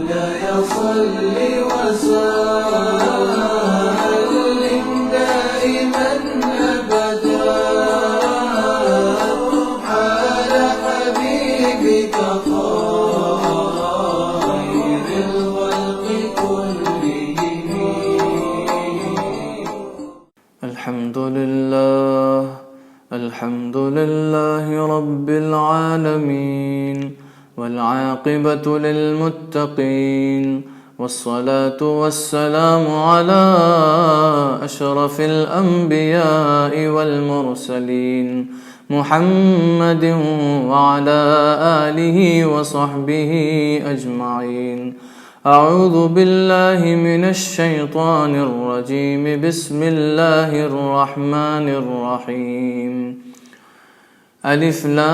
مولاي صل وسلم دائما أبدا على حبيبك خير الخلق كلهم. الحمد لله رب العالمين، والعاقبة للمتقين، والصلاة والسلام على أشرف الأنبياء والمرسلين محمد وعلى آله وصحبه أجمعين. أعوذ بالله من الشيطان الرجيم. بسم الله الرحمن الرحيم. ألف لام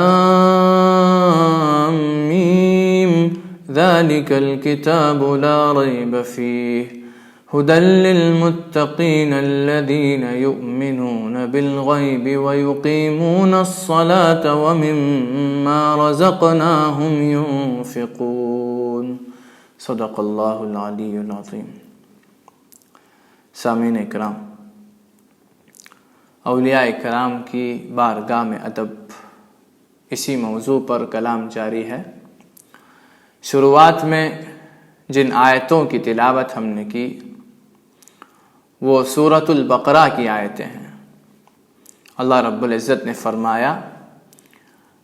ميم ذلك الكتاب لا ريب فيه هدى للمتقين الذين يؤمنون بالغيب ويقيمون الصلاة ومما رزقناهم ينفقون. صدق اللہ العلی العظیم. سامعین اکرام، اولیاء کرام کی بارگاہ میں ادب، اسی موضوع پر کلام جاری ہے. شروعات میں جن آیتوں کی تلاوت ہم نے کی وہ سورۃ البقرہ کی آیتیں ہیں. اللہ رب العزت نے فرمایا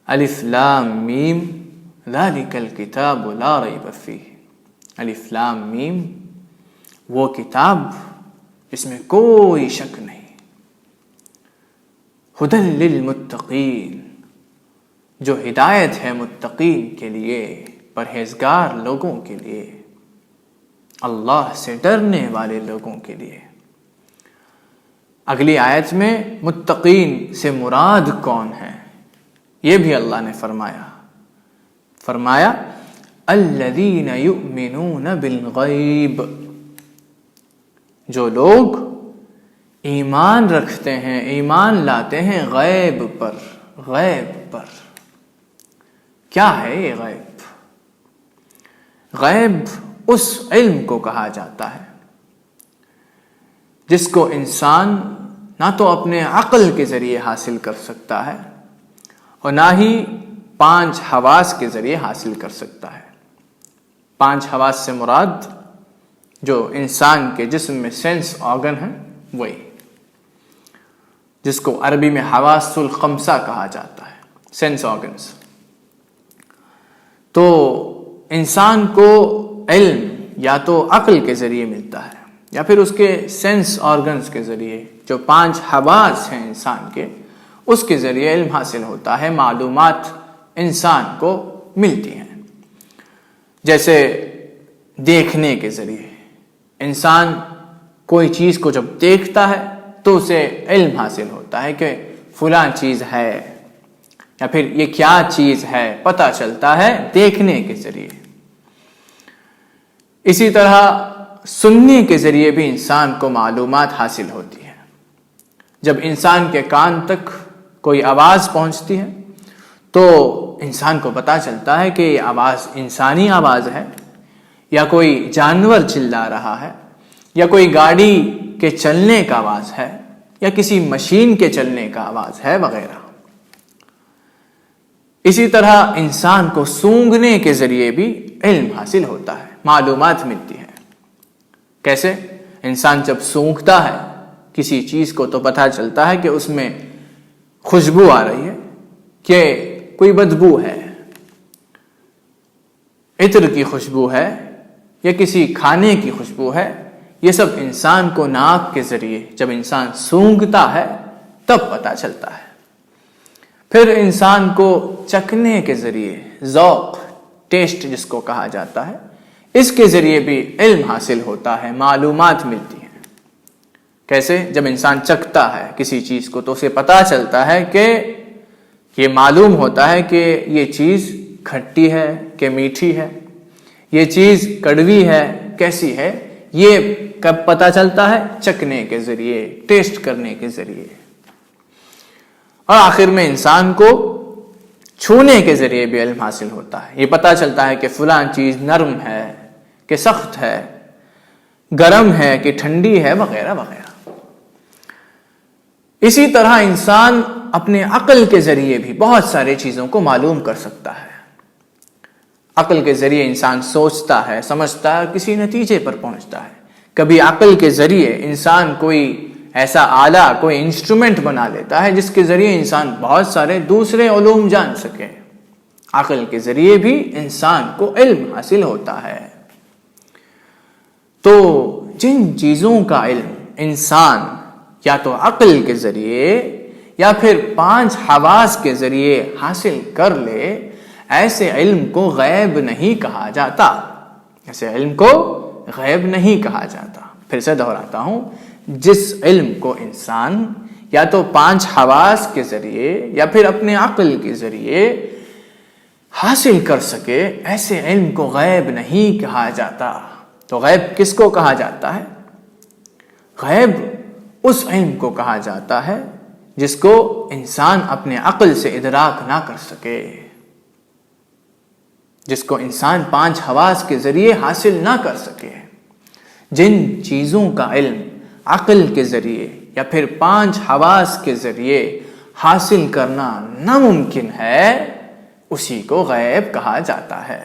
الف لام میم ذالک الکتاب لا ریب فیہ. الف لام میم، وہ کتاب اس میں کوئی شک نہیں. ہدی للمتقین، جو ہدایت ہے متقین کے لیے، پرہیزگار لوگوں کے لیے، اللہ سے ڈرنے والے لوگوں کے لیے. اگلی آیت میں متقین سے مراد کون ہے یہ بھی اللہ نے فرمایا الذین یؤمنون بالغیب، جو لوگ ایمان رکھتے ہیں، ایمان لاتے ہیں غیب پر. غیب پر کیا ہے یہ غیب؟ غیب اس علم کو کہا جاتا ہے جس کو انسان نہ تو اپنے عقل کے ذریعے حاصل کر سکتا ہے اور نہ ہی 5 حواس کے ذریعے حاصل کر سکتا ہے. 5 حواس سے مراد جو انسان کے جسم میں سینس آرگن ہیں، وہی جس کو عربی میں حواس الخمسہ کہا جاتا ہے، سینس آرگنز. تو انسان کو علم یا تو عقل کے ذریعے ملتا ہے یا پھر اس کے سینس آرگنز کے ذریعے، جو 5 حواس ہیں انسان کے، اس کے ذریعے علم حاصل ہوتا ہے، معلومات انسان کو ملتی ہیں. جیسے دیکھنے کے ذریعے انسان کوئی چیز کو جب دیکھتا ہے تو اسے علم حاصل ہوتا ہے کہ فلاں چیز ہے یا پھر یہ کیا چیز ہے، پتہ چلتا ہے دیکھنے کے ذریعے. اسی طرح سننے کے ذریعے بھی انسان کو معلومات حاصل ہوتی ہے. جب انسان کے کان تک کوئی آواز پہنچتی ہے تو انسان کو پتہ چلتا ہے کہ یہ آواز انسانی آواز ہے یا کوئی جانور چلا رہا ہے یا کوئی گاڑی کے چلنے کا آواز ہے یا کسی مشین کے چلنے کا آواز ہے وغیرہ. اسی طرح انسان کو سونگھنے کے ذریعے بھی علم حاصل ہوتا ہے، معلومات ملتی ہے. کیسے؟ انسان جب سونگھتا ہے کسی چیز کو تو پتہ چلتا ہے کہ اس میں خوشبو آ رہی ہے، کہ کوئی بدبو ہے، عطر کی خوشبو ہے یا کسی کھانے کی خوشبو ہے. یہ سب انسان کو ناک کے ذریعے جب انسان سونگھتا ہے تب پتہ چلتا ہے. پھر انسان کو چکھنے کے ذریعے، ذوق، ٹیسٹ جس کو کہا جاتا ہے، اس کے ذریعے بھی علم حاصل ہوتا ہے، معلومات ملتی ہیں. کیسے؟ جب انسان چکھتا ہے کسی چیز کو تو اسے پتہ چلتا ہے کہ یہ معلوم ہوتا ہے کہ یہ چیز کھٹی ہے کہ میٹھی ہے، یہ چیز کڑوی ہے کیسی ہے. یہ کب پتہ چلتا ہے؟ چکھنے کے ذریعے، ٹیسٹ کرنے کے ذریعے. اور آخر میں انسان کو چھونے کے ذریعے بھی علم حاصل ہوتا ہے. یہ پتہ چلتا ہے کہ فلاں چیز نرم ہے کہ سخت ہے، گرم ہے کہ ٹھنڈی ہے، وغیرہ وغیرہ۔ اسی طرح انسان اپنے عقل کے ذریعے بھی بہت سارے چیزوں کو معلوم کر سکتا ہے۔ عقل کے ذریعے انسان سوچتا ہے، سمجھتا ہے، کسی نتیجے پر پہنچتا ہے۔ کبھی عقل کے ذریعے انسان کوئی ایسا آلہ، کوئی انسٹرومنٹ بنا لیتا ہے جس کے ذریعے انسان بہت سارے دوسرے علوم جان سکے۔ عقل کے ذریعے بھی انسان کو علم حاصل ہوتا ہے۔ تو جن چیزوں کا علم انسان یا تو عقل کے ذریعے یا پھر 5 حواس کے ذریعے حاصل کر لے، ایسے علم کو غیب نہیں کہا جاتا، ایسے علم کو غیب نہیں کہا جاتا۔ پھر سے دہراتا ہوں، جس علم کو انسان یا تو 5 حواس کے ذریعے یا پھر اپنے عقل کے ذریعے حاصل کر سکے، ایسے علم کو غیب نہیں کہا جاتا۔ تو غیب کس کو کہا جاتا ہے؟ غیب اس علم کو کہا جاتا ہے جس کو انسان اپنے عقل سے ادراک نہ کر سکے، جس کو انسان 5 حواس کے ذریعے حاصل نہ کر سکے۔ جن چیزوں کا علم عقل کے ذریعے یا پھر 5 حواس کے ذریعے حاصل کرنا ناممکن ہے، اسی کو غیب کہا جاتا ہے۔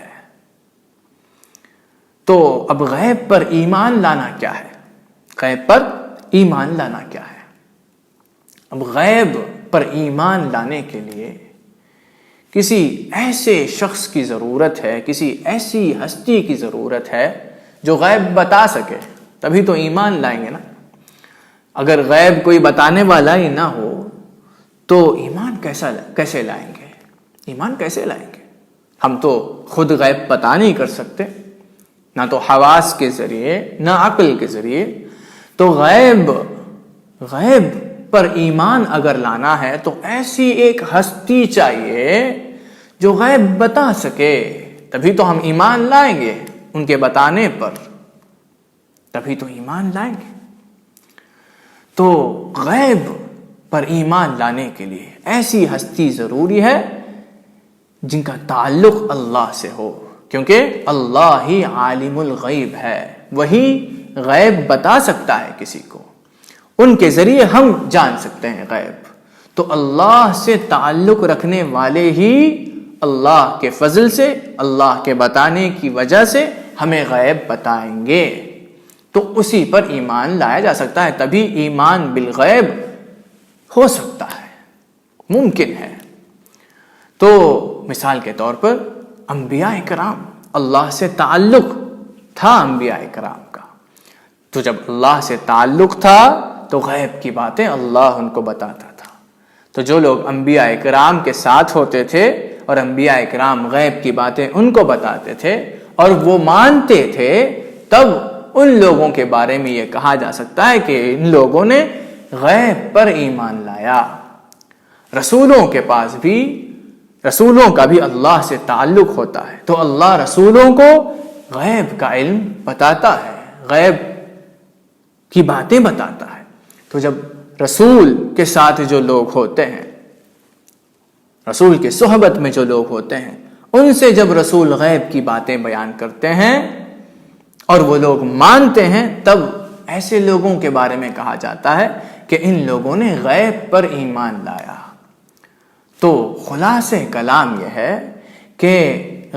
تو اب غیب پر ایمان لانا کیا ہے؟ غیب پر ایمان لانا کیا ہے؟ اب غیب پر ایمان لانے کے لیے کسی ایسے شخص کی ضرورت ہے، کسی ایسی ہستی کی ضرورت ہے جو غیب بتا سکے، تبھی تو ایمان لائیں گے نا۔ اگر غیب کوئی بتانے والا ہی نہ ہو تو ایمان کیسے لائیں گے؟ ایمان کیسے لائیں گے؟ ہم تو خود غیب پتا نہیں کر سکتے، نہ تو حواس کے ذریعے نہ عقل کے ذریعے۔ تو غیب پر ایمان اگر لانا ہے تو ایسی ایک ہستی چاہیے جو غیب بتا سکے، تبھی تو ہم ایمان لائیں گے۔ ان کے بتانے پر تبھی تو ایمان لائیں گے۔ تو غیب پر ایمان لانے کے لیے ایسی ہستی ضروری ہے جن کا تعلق اللہ سے ہو، کیونکہ اللہ ہی عالم الغیب ہے، وہی غیب بتا سکتا ہے کسی کو، ان کے ذریعے ہم جان سکتے ہیں غیب۔ تو اللہ سے تعلق رکھنے والے ہی اللہ کے فضل سے، اللہ کے بتانے کی وجہ سے ہمیں غیب بتائیں گے، تو اسی پر ایمان لایا جا سکتا ہے، تبھی ایمان بالغیب ہو سکتا ہے، ممکن ہے۔ تو مثال کے طور پر انبیاء کرام، اللہ سے تعلق تھا انبیاء کرام کا، تو جب اللہ سے تعلق تھا تو غیب کی باتیں اللہ ان کو بتاتا تھا۔ تو جو لوگ انبیاء کرام کے ساتھ ہوتے تھے اور انبیاء کرام غیب کی باتیں ان کو بتاتے تھے اور وہ مانتے تھے، تب ان لوگوں کے بارے میں یہ کہا جا سکتا ہے کہ ان لوگوں نے غیب پر ایمان لایا۔ رسولوں کے پاس بھی، رسولوں کا بھی اللہ سے تعلق ہوتا ہے، تو اللہ رسولوں کو غیب کا علم بتاتا ہے، غیب کی باتیں بتاتا ہے۔ تو جب رسول کے ساتھ جو لوگ ہوتے ہیں، رسول کے صحبت میں جو لوگ ہوتے ہیں، ان سے جب رسول غیب کی باتیں بیان کرتے ہیں اور وہ لوگ مانتے ہیں، تب ایسے لوگوں کے بارے میں کہا جاتا ہے کہ ان لوگوں نے غیب پر ایمان لایا۔ تو خلاصہ کلام یہ ہے کہ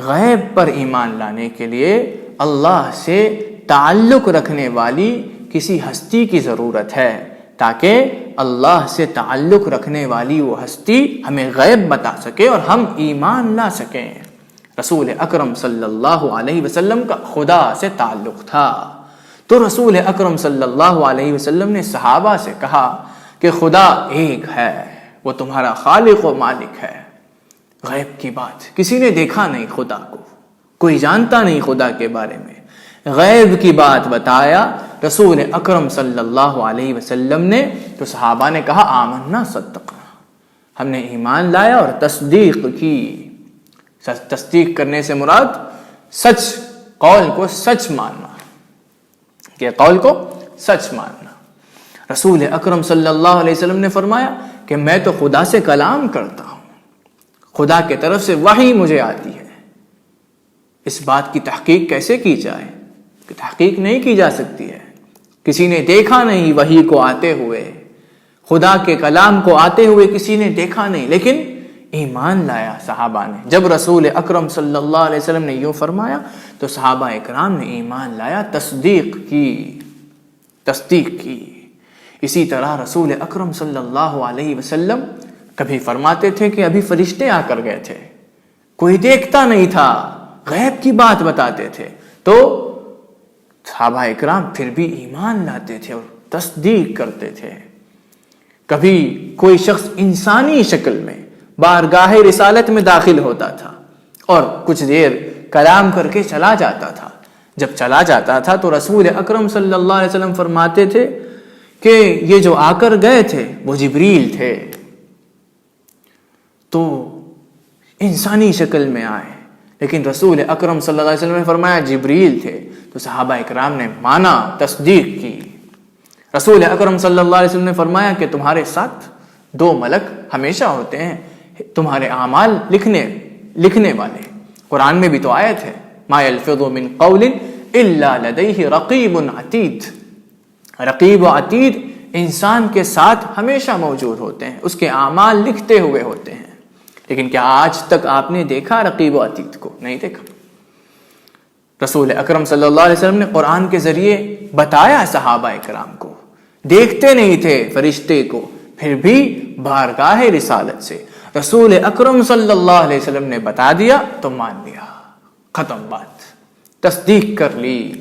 غیب پر ایمان لانے کے لیے اللہ سے تعلق رکھنے والی کسی ہستی کی ضرورت ہے، تاکہ اللہ سے تعلق رکھنے والی وہ ہستی ہمیں غیب بتا سکے اور ہم ایمان لا سکیں۔ رسول اکرم صلی اللہ علیہ وسلم کا خدا سے تعلق تھا، تو رسول اکرم صلی اللہ علیہ وسلم نے صحابہ سے کہا کہ خدا ایک ہے، وہ تمہارا خالق و مالک ہے۔ غیب کی بات، کسی نے دیکھا نہیں خدا کو، کوئی جانتا نہیں خدا کے بارے میں، غیب کی بات بتایا رسول اکرم صلی اللہ علیہ وسلم نے، تو صحابہ نے کہا آمنا صدقنا، ہم نے ایمان لایا اور تصدیق کی۔ تصدیق کرنے سے مراد سچ، قول کو سچ ماننا، کہ قول کو سچ ماننا۔ رسول اکرم صلی اللہ علیہ وسلم نے فرمایا کہ میں تو خدا سے کلام کرتا ہوں، خدا کی طرف سے وحی مجھے آتی ہے، اس بات کی تحقیق کیسے کی جائے؟ تحقیق نہیں کی جا سکتی ہے. کسی نے دیکھا نہیں وحی کو آتے ہوئے، خدا کے کلام کو آتے ہوئے کسی نے دیکھا نہیں، لیکن ایمان لایا صحابہ نے. جب رسول اکرم صلی اللہ علیہ وسلم نے یوں فرمایا تو صحابہ اکرام نے ایمان لایا، تصدیق کی. اسی طرح رسول اکرم صلی اللہ علیہ وسلم کبھی فرماتے تھے کہ ابھی فرشتے آ کر گئے تھے، کوئی دیکھتا نہیں تھا، غیب کی بات بتاتے تھے، تو صحابہ اکرام پھر بھی ایمان لاتے تھے اور تصدیق کرتے تھے. کبھی کوئی شخص انسانی شکل میں بارگاہ رسالت میں داخل ہوتا تھا اور کچھ دیر کلام کر کے چلا جاتا تھا. جب چلا جاتا تھا تو رسول اکرم صلی اللہ علیہ وسلم فرماتے تھے کہ یہ جو آ کر گئے تھے وہ جبریل تھے. تو انسانی شکل میں آئے، لیکن رسول اکرم صلی اللہ علیہ وسلم نے فرمایا جبریل تھے. تو صحابہ اکرام نے مانا، تصدیق کی. رسول اکرم صلی اللہ علیہ وسلم نے فرمایا کہ تمہارے ساتھ 2 ملک ہمیشہ ہوتے ہیں، تمہارے اعمال لکھنے والے. قرآن میں بھی تو آیت ہے ما یلفظ من قول الا لدیہ رقیب عتید. رقیب و عتید انسان کے ساتھ ہمیشہ موجود ہوتے ہیں، اس کے اعمال لکھتے ہوئے ہوتے ہیں. لیکن کیا آج تک آپ نے دیکھا رقیب و عتید کو؟ نہیں دیکھا. رسول اکرم صلی اللہ علیہ وسلم نے قرآن کے ذریعے بتایا صحابہ اکرام کو، دیکھتے نہیں تھے فرشتے کو، پھر بھی بارگاہ رسالت سے رسول اکرم صلی اللہ علیہ وسلم نے بتا دیا تو مان لیا، ختم بات. تصدیق کر لی.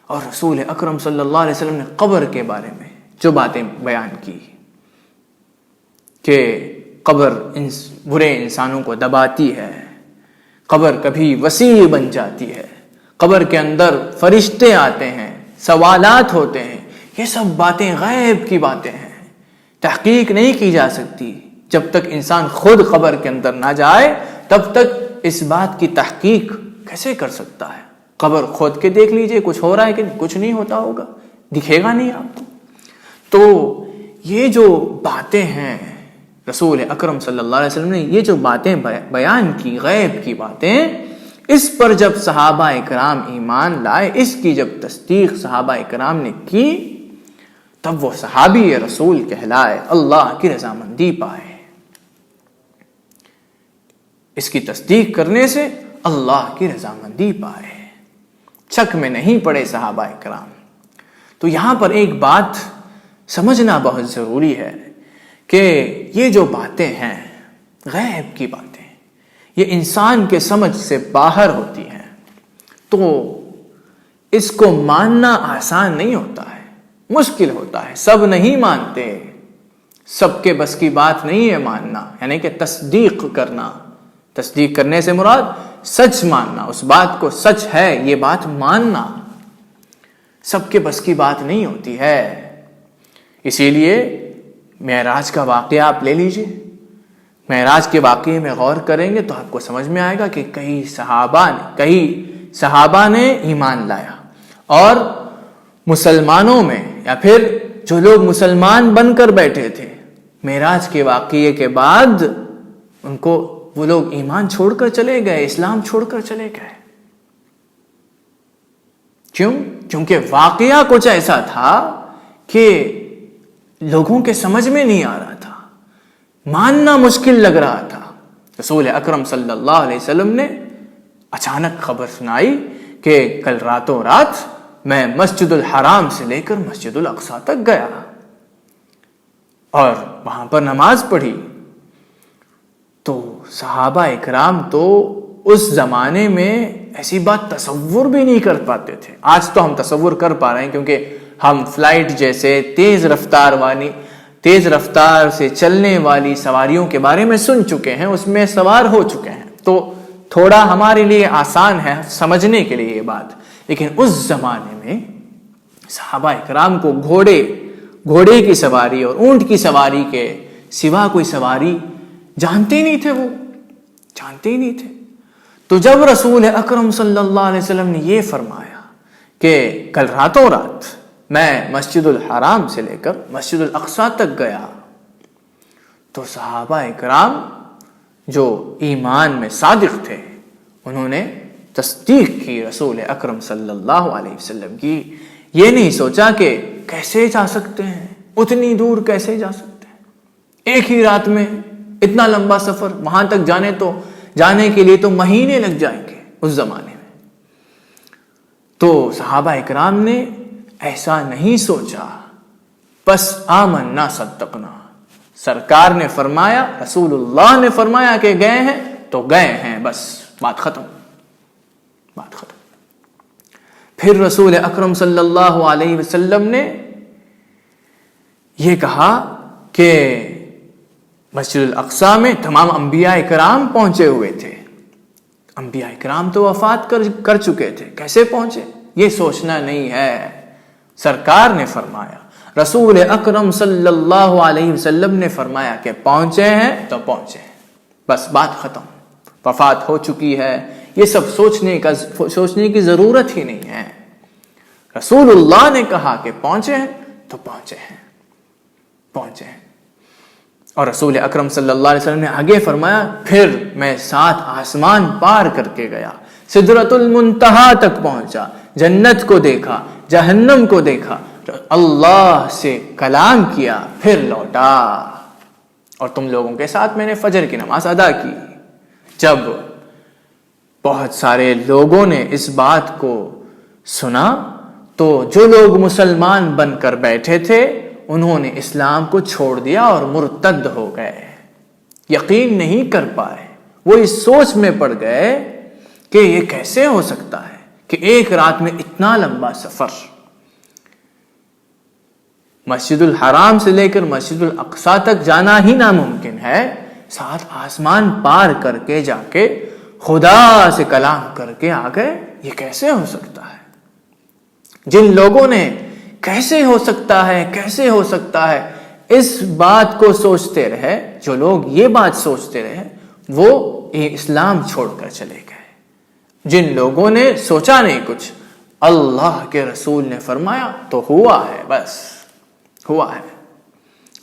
اور رسول اکرم صلی اللہ علیہ وسلم نے قبر کے بارے میں جو باتیں بیان کی کہ قبر برے انسانوں کو دباتی ہے، قبر کبھی وسیع بن جاتی ہے، قبر کے اندر فرشتے آتے ہیں، سوالات ہوتے ہیں. یہ سب باتیں غیب کی باتیں ہیں، تحقیق نہیں کی جا سکتی. جب تک انسان خود قبر کے اندر نہ جائے تب تک اس بات کی تحقیق کیسے کر سکتا ہے؟ قبر کھود کے دیکھ لیجئے کچھ ہو رہا ہے کہ نہیں، کچھ نہیں ہوتا ہوگا، دکھے گا نہیں آپ کو. تو یہ جو باتیں ہیں رسول اکرم صلی اللہ علیہ وسلم نے یہ جو باتیں بیان کی، غیب کی باتیں، اس پر جب صحابہ اکرام ایمان لائے، اس کی جب تصدیق صحابہ اکرام نے کی، تب وہ صحابی رسول کہلائے، اللہ کی رضامندی پائے. اس کی تصدیق کرنے سے اللہ کی رضامندی پائے، شک میں نہیں پڑے صحابہ اکرام. تو یہاں پر ایک بات سمجھنا بہت ضروری ہے کہ یہ جو باتیں ہیں غیب کی باتیں، یہ انسان کے سمجھ سے باہر ہوتی ہیں، تو اس کو ماننا آسان نہیں ہوتا ہے، مشکل ہوتا ہے. سب نہیں مانتے، سب کے بس کی بات نہیں ہے ماننا، یعنی کہ تصدیق کرنا. تصدیق کرنے سے مراد سچ ماننا، اس بات کو سچ ہے یہ بات ماننا سب کے بس کی بات نہیں ہوتی ہے. اسی لیے معراج کا واقعہ آپ لے لیجئے. معراج کے واقعے میں غور کریں گے تو آپ کو سمجھ میں آئے گا کہ کئی صحابہ نے ایمان لایا، اور مسلمانوں میں یا پھر جو لوگ مسلمان بن کر بیٹھے تھے، معراج کے واقعے کے بعد ان کو وہ لوگ ایمان چھوڑ کر چلے گئے، اسلام چھوڑ کر چلے گئے. کیوں؟ کیونکہ واقعہ کچھ ایسا تھا کہ لوگوں کے سمجھ میں نہیں آ رہا تھا، ماننا مشکل لگ رہا تھا. رسول اکرم صلی اللہ علیہ وسلم نے اچانک خبر سنائی کہ کل راتوں رات میں مسجد الحرام سے لے کر مسجد الاقصی تک گیا اور وہاں پر نماز پڑھی. تو صحابہ اکرام تو اس زمانے میں ایسی بات تصور بھی نہیں کر پاتے تھے. آج تو ہم تصور کر پا رہے ہیں کیونکہ ہم فلائٹ جیسے تیز رفتار سے چلنے والی سواریوں کے بارے میں سن چکے ہیں، اس میں سوار ہو چکے ہیں، تو تھوڑا ہمارے لیے آسان ہے سمجھنے کے لیے یہ بات. لیکن اس زمانے میں صحابہ اکرام کو گھوڑے کی سواری اور اونٹ کی سواری کے سوا کوئی سواری جانتے نہیں تھے، وہ جانتے ہی نہیں تھے. تو جب رسول اکرم صلی اللہ علیہ وسلم نے یہ فرمایا کہ کل راتوں رات میں مسجد الحرام سے لے کر مسجد الاقصی تک گیا، تو صحابہ اکرام جو ایمان میں صادق تھے انہوں نے تصدیق کی رسول اکرم صلی اللہ علیہ وسلم کی. یہ نہیں سوچا کہ کیسے جا سکتے ہیں، اتنی دور کیسے جا سکتے ہیں، ایک ہی رات میں اتنا لمبا سفر، وہاں تک جانے کے لیے تو مہینے لگ جائیں گے اس زمانے میں. تو صحابہ اکرام نے ایسا نہیں سوچا. بس آمنا صدقنا، سرکار نے فرمایا، رسول اللہ نے فرمایا کہ گئے ہیں تو گئے ہیں، بس بات ختم. پھر رسول اکرم صلی اللہ علیہ وسلم نے یہ کہا کہ مسجد الاقصی میں تمام انبیاء اکرام پہنچے ہوئے تھے. انبیاء اکرام تو وفات کر چکے تھے، کیسے پہنچے؟ یہ سوچنا نہیں ہے. سرکار نے فرمایا، رسول اکرم صلی اللہ علیہ وسلم نے فرمایا کہ پہنچے ہیں تو پہنچے ہیں، بس بات ختم. وفات ہو چکی ہے، یہ سب سوچنے کی ضرورت ہی نہیں ہے. رسول اللہ نے کہا کہ پہنچے ہیں تو پہنچے ہیں. اور رسول اکرم صلی اللہ علیہ وسلم نے آگے فرمایا، پھر میں 7 آسمان پار کر کے گیا، سدرۃ المنتہا تک پہنچا، جنت کو دیکھا، جہنم کو دیکھا، اللہ سے کلام کیا، پھر لوٹا، اور تم لوگوں کے ساتھ میں نے فجر کی نماز ادا کی. جب بہت سارے لوگوں نے اس بات کو سنا تو جو لوگ مسلمان بن کر بیٹھے تھے انہوں نے اسلام کو چھوڑ دیا اور مرتد ہو گئے. یقین نہیں کر پائے، وہ اس سوچ میں پڑ گئے کہ یہ کیسے ہو سکتا ہے کہ ایک رات میں اتنا لمبا سفر، مسجد الحرام سے لے کر مسجد الاقصی تک جانا ہی ناممکن ہے، 7 آسمان پار کر کے جا کے خدا سے کلام کر کے آ گئے. یہ کیسے ہو سکتا ہے؟ جن لوگوں نے کیسے ہو سکتا ہے اس بات کو سوچتے رہے، جو لوگ یہ بات سوچتے رہے وہ اسلام چھوڑ کر چلے گئے. جن لوگوں نے سوچا نہیں کچھ، اللہ کے رسول نے فرمایا تو ہوا ہے، بس ہوا ہے.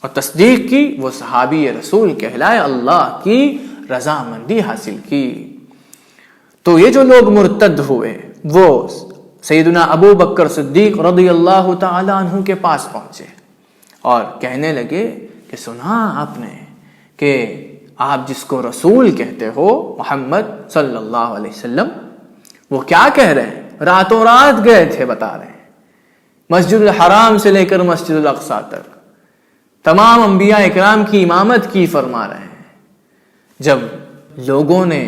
اور تصدیق کی، وہ صحابی رسول کہلائے، اللہ کی رضامندی حاصل کی. تو یہ جو لوگ مرتد ہوئے وہ سیدنا ابو بکر صدیق رضی اللہ تعالی عنہ کے پاس پہنچے اور کہنے لگے کہ سنا آپ نے کہ آپ جس کو رسول کہتے ہو محمد صلی اللہ علیہ وسلم، وہ کیا کہہ رہے ہیں؟ راتوں رات گئے تھے، بتا رہے ہیں، مسجد الحرام سے لے کر مسجد الاقصی تک تمام انبیاء اکرام کی امامت کی فرما رہے ہیں. جب لوگوں نے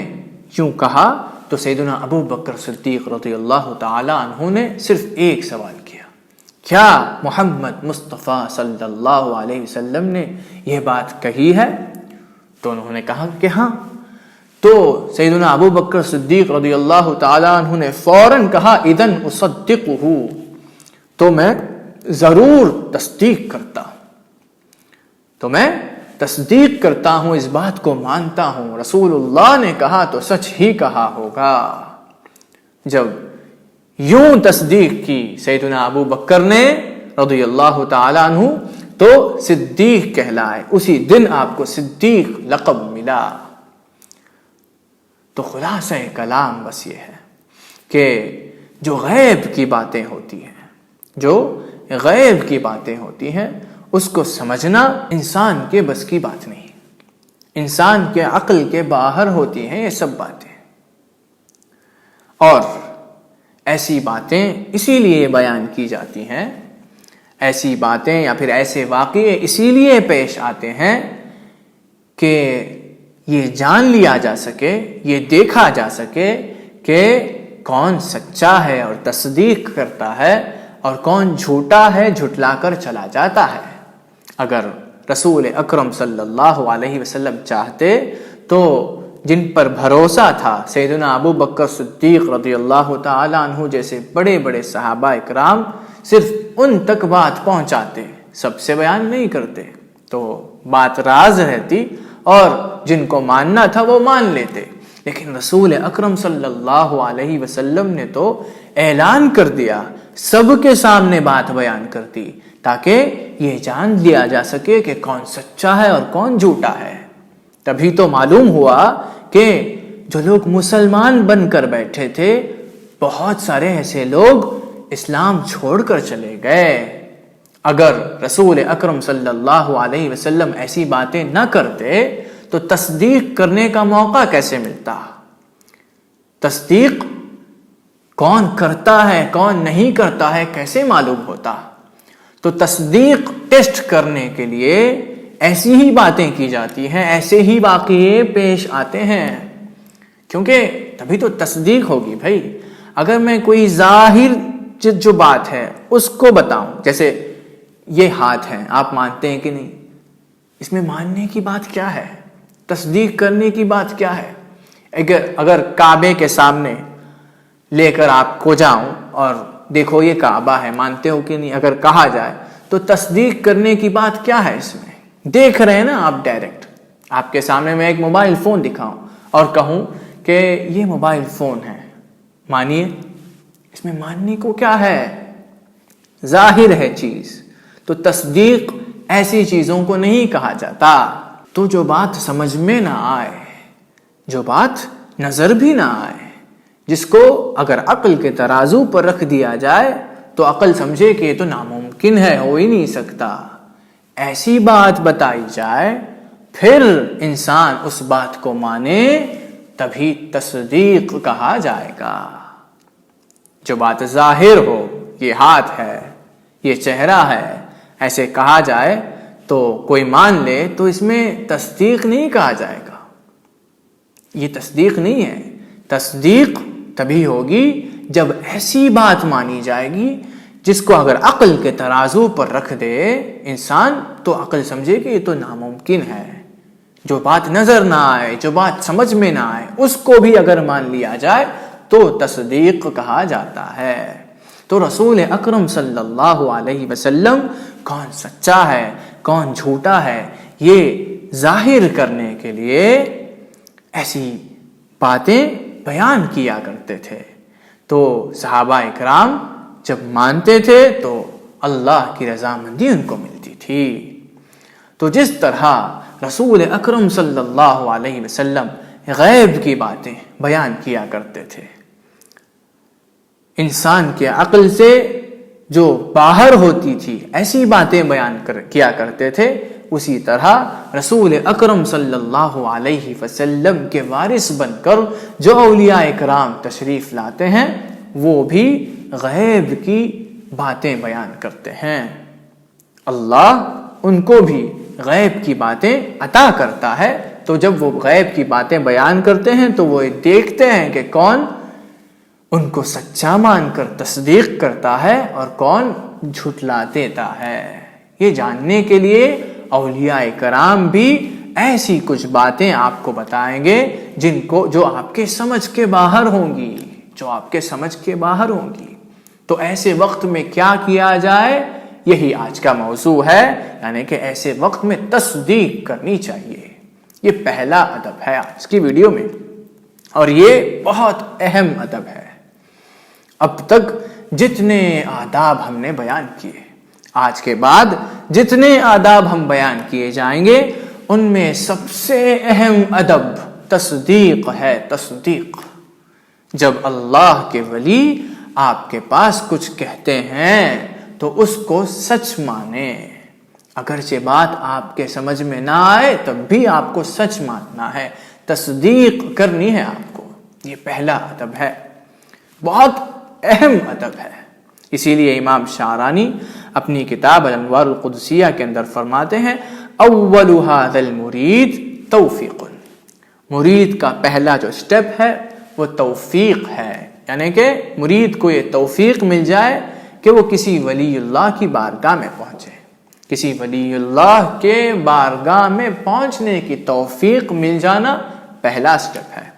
یوں کہا تو سیدنا ابو بکر صدیق رضی اللہ تعالی عنہ نے صرف ایک سوال کیا، کیا محمد مصطفیٰ صلی اللہ علیہ وسلم نے یہ بات کہی ہے؟ تو انہوں نے کہا کہ ہاں. تو سیدنا ابو بکر صدیق رضی اللہ تعالی عنہ نے فوراً کہا اذن اصدقہ، تو میں ضرور تصدیق کرتا ہوں، اس بات کو مانتا ہوں، رسول اللہ نے کہا تو سچ ہی کہا ہوگا. جب یوں تصدیق کی سیدنا ابو بکر نے رضی اللہ تعالیٰ عنہ تو صدیق کہلائے، اسی دن آپ کو صدیق لقب ملا. تو خلاصہ کلام بس یہ ہے کہ جو غیب کی باتیں ہوتی ہیں اس کو سمجھنا انسان کے بس کی بات نہیں، انسان کے عقل کے باہر ہوتی ہیں یہ سب باتیں. اور ایسی باتیں اسی لیے بیان کی جاتی ہیں، ایسی باتیں یا پھر ایسے واقعے اسی لیے پیش آتے ہیں کہ یہ جان لیا جا سکے، یہ دیکھا جا سکے کہ کون سچا ہے اور تصدیق کرتا ہے اور کون جھوٹا ہے، جھٹلا کر چلا جاتا ہے. اگر رسول اکرم صلی اللہ علیہ وسلم چاہتے تو جن پر بھروسہ تھا سیدنا ابو بکر صدیق رضی اللہ تعالی عنہ جیسے بڑے بڑے صحابہ اکرام، صرف ان تک بات پہنچاتے، سب سے بیان نہیں کرتے، تو بات راز رہتی اور جن کو ماننا تھا وہ مان لیتے. لیکن رسول اکرم صلی اللہ علیہ وسلم نے تو اعلان کر دیا، سب کے سامنے بات بیان کر دی تاکہ یہ جان لیا جا سکے کہ کون سچا ہے اور کون جھوٹا ہے. تبھی تو معلوم ہوا کہ جو لوگ مسلمان بن کر بیٹھے تھے، بہت سارے ایسے لوگ اسلام چھوڑ کر چلے گئے۔ اگر رسول اکرم صلی اللہ علیہ وسلم ایسی باتیں نہ کرتے تو تصدیق کرنے کا موقع کیسے ملتا؟ تصدیق کون کرتا ہے کون نہیں کرتا ہے کیسے معلوم ہوتا؟ تو تصدیق ٹیسٹ کرنے کے لیے ایسی ہی باتیں کی جاتی ہیں، ایسے ہی واقعے پیش آتے ہیں، کیونکہ تبھی تو تصدیق ہوگی بھائی۔ اگر میں کوئی ظاہر جو بات ہے اس کو بتاؤں، جیسے یہ ہاتھ ہے، آپ مانتے ہیں کہ نہیں؟ اس میں ماننے کی بات کیا ہے؟ تصدیق کرنے کی بات کیا ہے؟ اگر کعبے کے سامنے لے کر آپ کو جاؤں اور دیکھو یہ کعبہ ہے، مانتے ہو کہ نہیں؟ اگر کہا جائے تو تصدیق کرنے کی بات کیا ہے اس میں؟ دیکھ رہے ہیں نا آپ ڈائریکٹ، آپ کے سامنے میں ایک موبائل فون دکھاؤں اور کہوں کہ یہ موبائل فون ہے، مانیے؟ اس میں ماننے کو کیا ہے؟ ظاہر ہے چیز۔ تو تصدیق ایسی چیزوں کو نہیں کہا جاتا۔ تو جو بات سمجھ میں نہ آئے، جو بات نظر بھی نہ آئے، جس کو اگر عقل کے ترازو پر رکھ دیا جائے تو عقل سمجھے کہ یہ تو ناممکن ہے، ہو ہی نہیں سکتا، ایسی بات بتائی جائے، پھر انسان اس بات کو مانے، تبھی تصدیق کہا جائے گا۔ جو بات ظاہر ہو، یہ ہاتھ ہے، یہ چہرہ ہے، ایسے کہا جائے تو کوئی مان لے تو اس میں تصدیق نہیں کہا جائے گا، یہ تصدیق نہیں ہے۔ تصدیق تبھی ہوگی جب ایسی بات مانی جائے گی جس کو اگر عقل کے ترازو پر رکھ دے انسان تو عقل سمجھے کہ یہ تو ناممکن ہے۔ جو بات نظر نہ آئے، جو بات سمجھ میں نہ آئے، اس کو بھی اگر مان لیا جائے تو تصدیق کہا جاتا ہے۔ تو رسول اکرم صلی اللہ علیہ وسلم کون سچا ہے کون جھوٹا ہے یہ ظاہر کرنے کے لیے ایسی باتیں بیان کیا کرتے تھے۔ تو صحابہ اکرام جب مانتے تھے تو اللہ کی رضامندی ان کو ملتی تھی۔ تو جس طرح رسول اکرم صلی اللہ علیہ وسلم غیب کی باتیں بیان کیا کرتے تھے، انسان کے عقل سے جو باہر ہوتی تھی ایسی باتیں بیان کیا کرتے تھے، اسی طرح رسول اکرم صلی اللہ علیہ وسلم کے وارث بن کر جو اولیاء کرام تشریف لاتے ہیں وہ بھی غیب کی باتیں بیان کرتے ہیں۔ اللہ ان کو بھی غیب کی باتیں عطا کرتا ہے، تو جب وہ غیب کی باتیں بیان کرتے ہیں تو وہ دیکھتے ہیں کہ کون ان کو سچا مان کر تصدیق کرتا ہے اور کون جھٹلا دیتا ہے۔ یہ جاننے کے لیے اولیاء کرام بھی ایسی کچھ باتیں آپ کو بتائیں گے جو آپ کے سمجھ کے باہر ہوں گی، جو آپ کے سمجھ کے باہر ہوں گی۔ تو ایسے وقت میں کیا کیا جائے، یہی آج کا موضوع ہے، یعنی کہ ایسے وقت میں تصدیق کرنی چاہیے۔ یہ پہلا ادب ہے آج کی ویڈیو میں، اور یہ بہت اہم ادب ہے۔ اب تک جتنے آداب ہم نے بیان کیے، آج کے بعد جتنے آداب ہم بیان کیے جائیں گے ان میں سب سے اہم ادب تصدیق ہے۔ تصدیق، جب اللہ کے ولی آپ کے پاس کچھ کہتے ہیں تو اس کو سچ مانیں، اگرچہ بات آپ کے سمجھ میں نہ آئے تب بھی آپ کو سچ ماننا ہے، تصدیق کرنی ہے آپ کو۔ یہ پہلا ادب ہے، بہت اہم ادب ہے۔ اسی لیے امام شعرانی اپنی کتاب الانوار القدسیہ کے اندر فرماتے ہیں اول ھذا المرید توفیق، مرید کا پہلا جو سٹیپ ہے وہ توفیق ہے، یعنی کہ مرید کو یہ توفیق مل جائے کہ وہ کسی ولی اللہ کی بارگاہ میں پہنچے، کسی ولی اللہ کے بارگاہ میں پہنچنے کی توفیق مل جانا پہلا سٹیپ ہے۔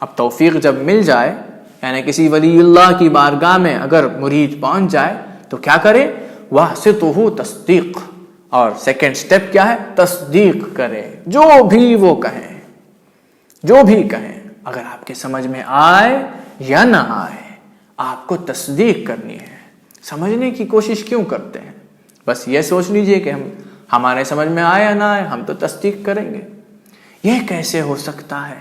اب توفیق جب مل جائے، یعنی کسی ولی اللہ کی بارگاہ میں اگر مرید پہنچ جائے تو کیا کرے، واسطہ تصدیق، اور سیکنڈ سٹیپ کیا ہے، تصدیق کرے، جو بھی وہ کہیں، جو بھی کہیں، اگر آپ کے سمجھ میں آئے یا نہ آئے آپ کو تصدیق کرنی ہے۔ سمجھنے کی کوشش کیوں کرتے ہیں؟ بس یہ سوچ لیجئے کہ ہمارے سمجھ میں آئے یا نہ آئے ہم تو تصدیق کریں گے۔ یہ کیسے ہو سکتا ہے؟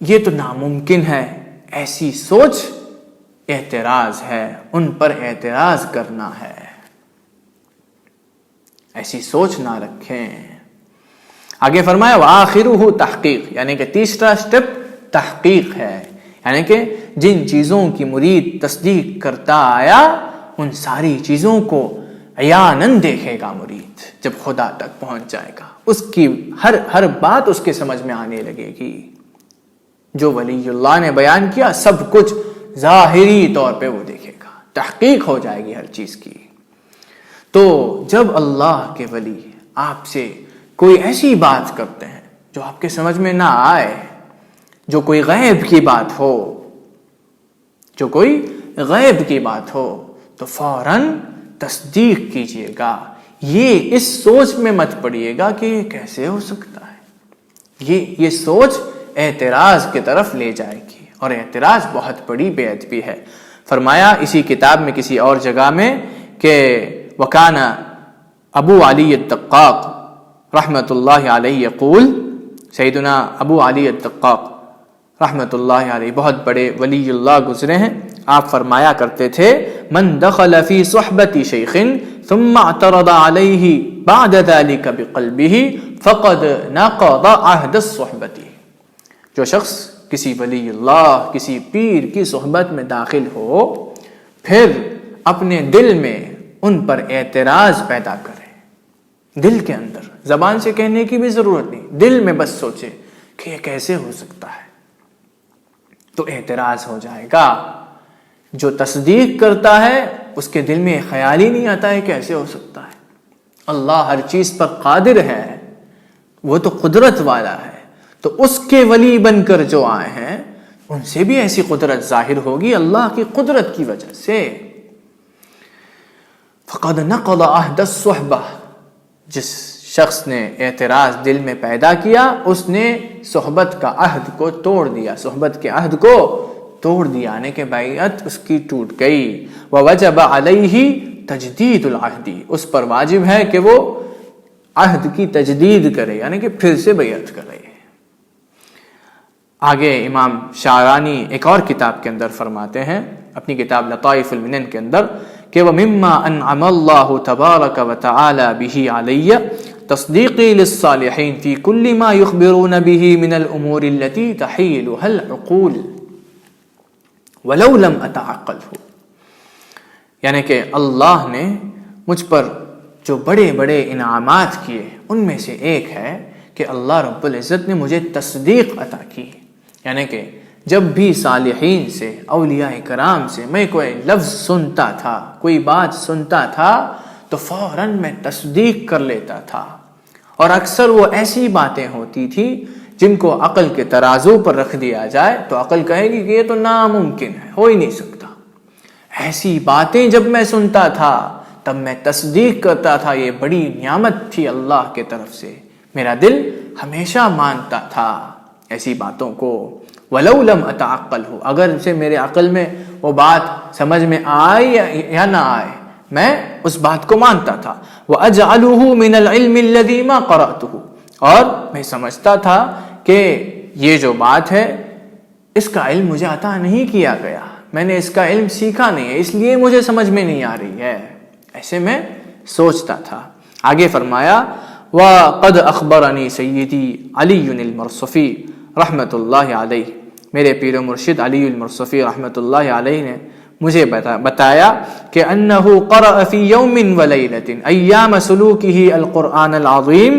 یہ تو ناممکن ہے، ایسی سوچ اعتراض ہے، ان پر اعتراض کرنا ہے، ایسی سوچ نہ رکھیں۔ آگے فرمایا وآخرہ تحقیق، یعنی کہ تیسرا سٹیپ تحقیق ہے، یعنی کہ جن چیزوں کی مرید تصدیق کرتا آیا ان ساری چیزوں کو عیاناً دیکھے گا مرید جب خدا تک پہنچ جائے گا، اس کی ہر بات اس کے سمجھ میں آنے لگے گی۔ جو ولی اللہ نے بیان کیا سب کچھ ظاہری طور پہ وہ دیکھے گا، تحقیق ہو جائے گی ہر چیز کی۔ تو جب اللہ کے ولی آپ سے کوئی ایسی بات کرتے ہیں جو آپ کے سمجھ میں نہ آئے، جو کوئی غیب کی بات ہو، جو کوئی غیب کی بات ہو، تو فوراً تصدیق کیجئے گا۔ یہ اس سوچ میں مت پڑیے گا کہ یہ کیسے ہو سکتا ہے، یہ سوچ اعتراض کی طرف لے جائے گی، اور اعتراض بہت بڑی بے ادبی ہے۔ فرمایا اسی کتاب میں کسی اور جگہ میں کہ وکان ابو علی الدقاق رحمۃ اللہ علیہ یقول، سیدنا ابو علی الدقاق رحمۃ اللہ علیہ بہت بڑے ولی اللہ گزرے ہیں، آپ فرمایا کرتے تھے من دخل فی صحبت شیخ ثم اعترض علیہ بعد ذلك بقلبہ فقد نقض عہد الصحبت۔ جو شخص کسی ولی اللہ، کسی پیر کی صحبت میں داخل ہو، پھر اپنے دل میں ان پر اعتراض پیدا کرے، دل کے اندر، زبان سے کہنے کی بھی ضرورت نہیں، دل میں بس سوچے کہ یہ کیسے ہو سکتا ہے، تو اعتراض ہو جائے گا۔ جو تصدیق کرتا ہے اس کے دل میں خیال ہی نہیں آتا ہے کیسے ہو سکتا ہے، اللہ ہر چیز پر قادر ہے، وہ تو قدرت والا ہے، تو اس کے ولی بن کر جو آئے ہیں ان سے بھی ایسی قدرت ظاہر ہوگی اللہ کی قدرت کی وجہ سے۔ فقد نقض عہد الصحبہ، جس شخص نے اعتراض دل میں پیدا کیا اس نے صحبت کا عہد کو توڑ دیا، صحبت کے عہد کو توڑ دیا، یعنی کہ بیعت اس کی ٹوٹ گئی۔ ووجب علیہ تجدید العہد، اس پر واجب ہے کہ وہ عہد کی تجدید کرے، یعنی کہ پھر سے بیعت کرے۔ آگے امام شعرانی ایک اور کتاب کے اندر فرماتے ہیں، اپنی کتاب لطائف المنن کے اندر، کہ وَمِمَّا أَنْعَمَ اللَّهُ تَبَارَكَ وَتَعَالَى بِهِ عَلَيَّ تَصْدِيقِي لِلصَّالِحِينَ فِي كُلِّ مَا يُخْبِرُونَ بِهِ مِنَ الْأُمُورِ الَّتِي تَحِيلُهَا الْعُقُولُ وَلَوْ لَمْ أَتَعَقَّلْهُ، یعنی کہ اللہ نے مجھ پر جو بڑے بڑے انعامات کیے ان میں سے ایک ہے کہ اللہ رب العزت نے مجھے تصدیق عطا کی، یعنی کہ جب بھی صالحین سے، اولیاء کرام سے میں کوئی لفظ سنتا تھا، کوئی بات سنتا تھا تو فوراً میں تصدیق کر لیتا تھا، اور اکثر وہ ایسی باتیں ہوتی تھی جن کو عقل کے ترازو پر رکھ دیا جائے تو عقل کہے گی کہ یہ تو ناممکن ہے، ہو ہی نہیں سکتا۔ ایسی باتیں جب میں سنتا تھا تب میں تصدیق کرتا تھا یہ بڑی نعمت تھی اللہ کے طرف سے، میرا دل ہمیشہ مانتا تھا ایسی باتوں کو۔ وَلَوْ لَمْ أَتَعَقَّلْهُ، اگر سے میرے عقل میں وہ بات سمجھ میں آئے یا نہ آئے میں اس بات کو مانتا تھا۔ وَأَجْعَلُهُ مِنَ الْعِلْمِ الَّذِي مَا قَرَأْتُهُ، اور میں سمجھتا تھا کہ یہ جو بات ہے اس کا علم مجھے عطا نہیں کیا گیا، میں نے اس کا علم سیکھا نہیں ہے، اس لیے مجھے سمجھ میں نہیں آ رہی ہے، ایسے میں سوچتا تھا۔ آگے فرمایا وَقَدْ أَخْبَرَنِي سَيِّدِي عَلِيٌّ الْمَرْصَفِي رحمۃ اللہ علیہ، میرے پیر و مرشد علی المرصفی رحمۃ اللہ علیہ نے مجھے بتایا کہ انہ قرأ فی یوم ولیلۃ ایام سلوکہ القرآن العظیم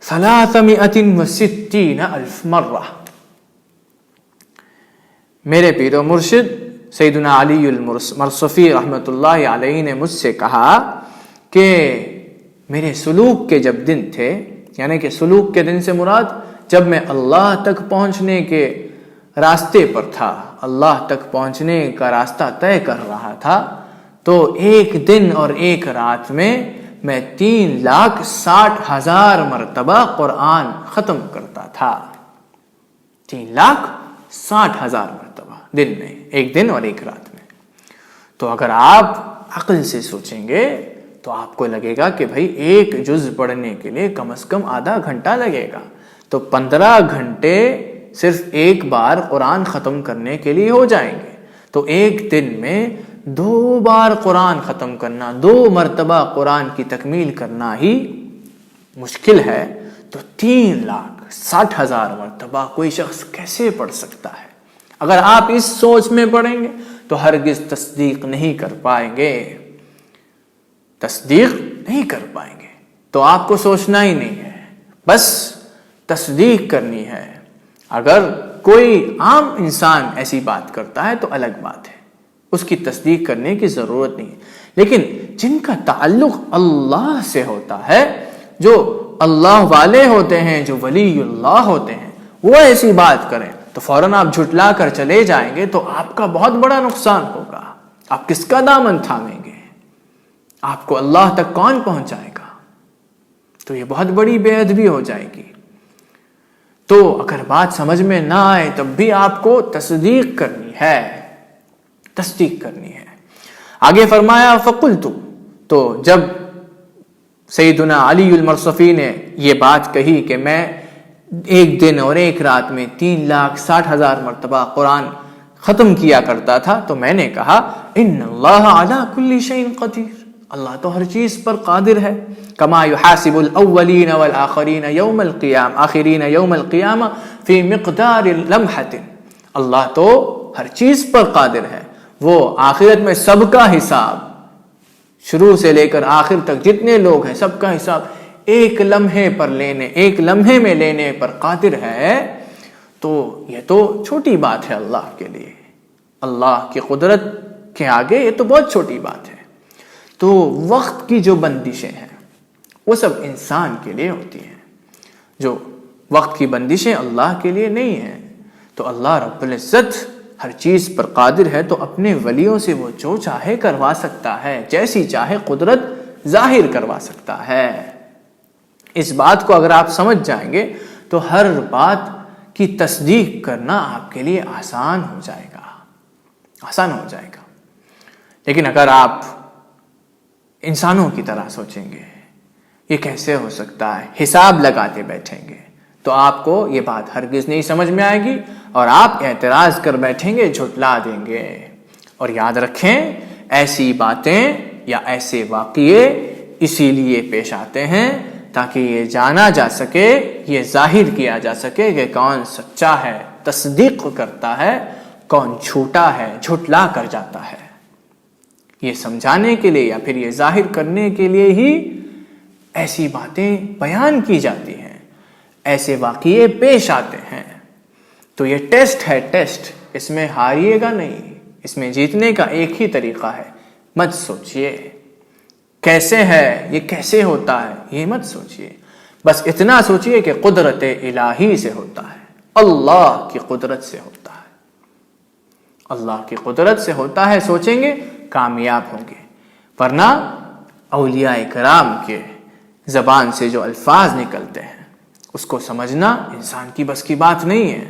360,000 مرہ۔ میرے پیر و مرشد سیدنا علی المرصفی رحمۃ اللہ علیہ نے مجھ سے کہا کہ میرے سلوک کے جب دن تھے، یعنی کہ سلوک کے دن سے مراد جب میں اللہ تک پہنچنے کے راستے پر تھا، اللہ تک پہنچنے کا راستہ طے کر رہا تھا، تو ایک دن اور ایک رات میں 3,60,000 مرتبہ قرآن ختم کرتا تھا۔ 3,60,000 مرتبہ دن میں، ایک دن اور ایک رات میں۔ تو اگر آپ عقل سے سوچیں گے تو آپ کو لگے گا کہ بھائی ایک جز پڑھنے کے لیے کم از کم آدھا گھنٹہ لگے گا، تو 15 گھنٹے صرف ایک بار قرآن ختم کرنے کے لیے ہو جائیں گے، تو ایک دن میں 2 بار قرآن ختم کرنا، 2 مرتبہ قرآن کی تکمیل کرنا ہی مشکل ہے، تو 3,60,000 مرتبہ کوئی شخص کیسے پڑھ سکتا ہے؟ اگر آپ اس سوچ میں پڑھیں گے تو ہرگز تصدیق نہیں کر پائیں گے، تصدیق نہیں کر پائیں گے۔ تو آپ کو سوچنا ہی نہیں ہے، بس تصدیق کرنی ہے۔ اگر کوئی عام انسان ایسی بات کرتا ہے تو الگ بات ہے، اس کی تصدیق کرنے کی ضرورت نہیں ہے، لیکن جن کا تعلق اللہ سے ہوتا ہے، جو اللہ والے ہوتے ہیں، جو ولی اللہ ہوتے ہیں، وہ ایسی بات کریں تو فوراً آپ جھٹلا کر چلے جائیں گے تو آپ کا بہت بڑا نقصان ہوگا۔ آپ کس کا دامن تھامیں گے؟ آپ کو اللہ تک کون پہنچائے گا؟ تو یہ بہت بڑی بے ادبی ہو جائے گی۔ تو اگر بات سمجھ میں نہ آئے تب بھی آپ کو تصدیق کرنی ہے، تصدیق کرنی ہے۔ آگے فرمایا فَقُلْتُ، تو جب سیدنا علی المرصفی نے یہ بات کہی کہ میں ایک دن اور ایک رات میں 3,60,000 مرتبہ قرآن ختم کیا کرتا تھا، تو میں نے کہا ان اللہ علی کل شیء قدیر، اللہ تو ہر چیز پر قادر ہے۔ کما یحاسب الاولین والآخرین یوم القیامہ، آخرین یوم القیامہ فی مقدار لمحۃ، اللہ تو ہر چیز پر قادر ہے، وہ آخرت میں سب کا حساب، شروع سے لے کر آخر تک جتنے لوگ ہیں سب کا حساب ایک لمحے پر لینے، ایک لمحے میں لینے پر قادر ہے۔ تو یہ تو چھوٹی بات ہے اللہ کے لیے، اللہ کی قدرت کے آگے یہ تو بہت چھوٹی بات ہے۔ تو وقت کی جو بندشیں ہیں وہ سب انسان کے لیے ہوتی ہیں، جو وقت کی بندشیں اللہ کے لیے نہیں ہیں۔ تو اللہ رب العزت ہر چیز پر قادر ہے، تو اپنے ولیوں سے وہ جو چاہے کروا سکتا ہے، جیسی چاہے قدرت ظاہر کروا سکتا ہے۔ اس بات کو اگر آپ سمجھ جائیں گے تو ہر بات کی تصدیق کرنا آپ کے لیے آسان ہو جائے گا، آسان ہو جائے گا۔ لیکن اگر آپ انسانوں کی طرح سوچیں گے یہ کیسے ہو سکتا ہے، حساب لگاتے بیٹھیں گے، تو آپ کو یہ بات ہرگز نہیں سمجھ میں آئے گی اور آپ اعتراض کر بیٹھیں گے، جھٹلا دیں گے۔ اور یاد رکھیں، ایسی باتیں یا ایسے واقعے اسی لیے پیش آتے ہیں تاکہ یہ جانا جا سکے، یہ ظاہر کیا جا سکے کہ کون سچا ہے، تصدیق کرتا ہے، کون جھوٹا ہے، جھٹلا کر جاتا ہے۔ یہ سمجھانے کے لیے یا پھر یہ ظاہر کرنے کے لیے ہی ایسی باتیں بیان کی جاتی ہیں، ایسے واقعے پیش آتے ہیں۔ تو یہ ٹیسٹ ہے، ٹیسٹ، اس میں ہاریے گا نہیں، اس میں جیتنے کا ایک ہی طریقہ ہے۔ مت سوچئے کیسے ہے، یہ کیسے ہوتا ہے، یہ مت سوچئے، بس اتنا سوچئے کہ قدرت الہی سے ہوتا ہے، اللہ کی قدرت سے ہوتا ہے، اللہ کی قدرت سے ہوتا ہے۔ سوچیں گے کامیاب ہوں گے، ورنہ اولیاء کرام کے زبان سے جو الفاظ نکلتے ہیں اس کو سمجھنا انسان کی بس کی بات نہیں ہے،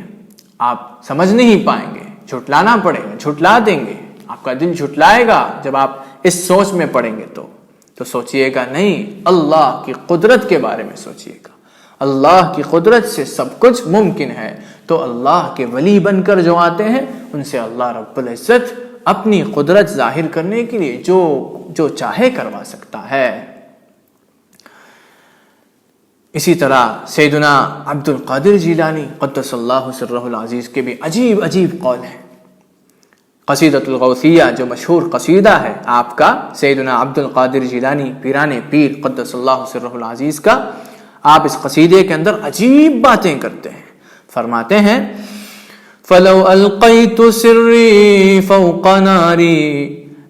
آپ سمجھ نہیں پائیں گے، جھٹلانا پڑے گا، جھٹلا دیں گے، آپ کا دل جھٹلائے گا جب آپ اس سوچ میں پڑیں گے۔ تو سوچئے گا نہیں، اللہ کی قدرت کے بارے میں سوچئے گا، اللہ کی قدرت سے سب کچھ ممکن ہے۔ تو اللہ کے ولی بن کر جو آتے ہیں ان سے اللہ رب العزت اپنی قدرت ظاہر کرنے کے لیے جو چاہے کروا سکتا ہے۔ اسی طرح سیدنا عبد القادر جیلانی قدس اللہ سرہ العزیز کے بھی عجیب عجیب قول ہیں۔ قصیدۃ الغوثیہ جو مشہور قصیدہ ہے آپ کا سیدنا عبد القادر جیلانی پیران پیر قدس اللہ سرہ العزیز کا، آپ اس قصیدے کے اندر عجیب باتیں کرتے ہیں۔ فرماتے ہیں فَلَوْ أَلْقَيْتُ سِرِّي فَوْقَ نَارِي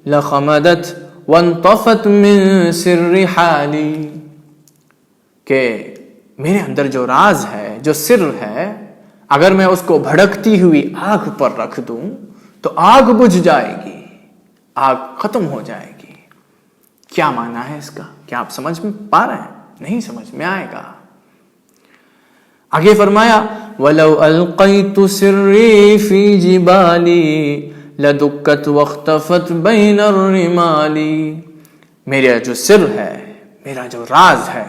لَخَمَدَتْ وَانْطَفَتْ مِنْ سِرِّ حَالِي، کہ میرے اندر جو راز ہے، جو سر ہے، اگر میں اس کو بھڑکتی ہوئی آگ پر رکھ دوں تو آگ بجھ جائے گی، آگ ختم ہو جائے گی۔ کیا معنی ہے اس کا؟ کیا آپ سمجھ میں پا رہے ہیں؟ نہیں سمجھ میں آئے گا۔ آگے فرمایا وَلَوْ أَلْقَيْتُ سِرِّي فِي جِبَالِي لَدُكَّتْ وَاخْتَفَتْ بَيْنَ الرِّمَالِ، میرا جو سر ہے، میرا جو راز ہے،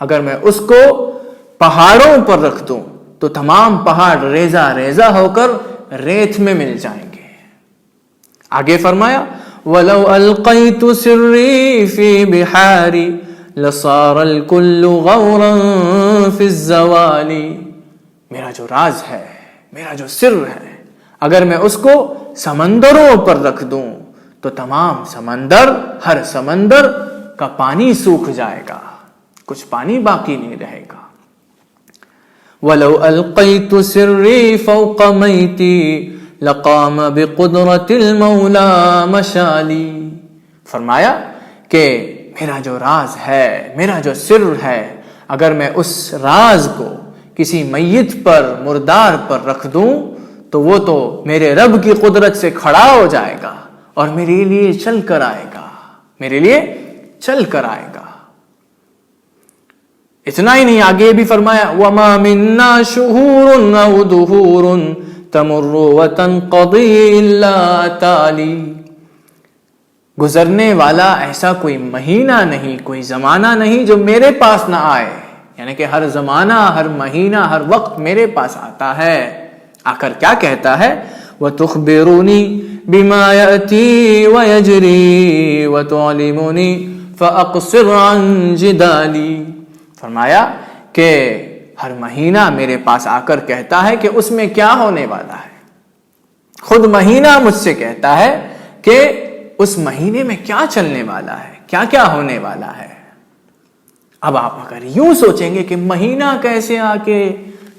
اگر میں اس کو پہاڑوں پر رکھ دوں تو تمام پہاڑ ریزہ ریزہ ہو کر ریت میں مل جائیں گے. آگے فرمایا وَلَوْ أَلْقَيْتُ سِرِّي فِي بِحَارِ لَصَارَ الْكُلُّ غَوْرًا فِي الزَّوَالِ. میرا جو راز ہے، میرا جو سر ہے، اگر میں اس کو سمندروں پر رکھ دوں تو تمام سمندر، ہر سمندر کا پانی سوکھ جائے گا، کچھ پانی باقی نہیں رہے گا. وَلَوْ أَلْقَيْتُ سِرِّي فَوْقَ مَيْتِي لَقَامَ بِقُدْرَةِ الْمَوْلَى مَشَالِي. فرمایا کہ میرا جو راز ہے، میرا جو سر ہے، اگر میں اس راز کو کسی میت پر، مردار پر رکھ دوں تو وہ تو میرے رب کی قدرت سے کھڑا ہو جائے گا اور میرے لیے چل کر آئے گا، میرے لیے چل کر آئے گا. اتنا ہی نہیں، آگے بھی فرمایا وَمَا مِنَّا شُهُورٌ أَوْ دُهُورٌ تَمُرُّ وَتَنْقَضِي إِلَّا تَالِي. گزرنے والا ایسا کوئی مہینہ نہیں، کوئی زمانہ نہیں جو میرے پاس نہ آئے. یعنی کہ ہر زمانہ، ہر مہینہ، ہر وقت میرے پاس آتا ہے. آ کر کیا کہتا ہے وَتُخْبِرُنِي بِمَا يَأْتِي وَيَجْرِي وَتُعْلِمُنِي فَأَقْصِرْ عَنْ جِدَالِي. فرمایا کہ ہر مہینہ میرے پاس آ کر کہتا ہے کہ اس میں کیا ہونے والا ہے. خود مہینہ مجھ سے کہتا ہے کہ اس مہینے میں کیا چلنے والا ہے، کیا کیا ہونے والا ہے. اب آپ اگر یوں سوچیں گے کہ مہینہ کیسے آ کے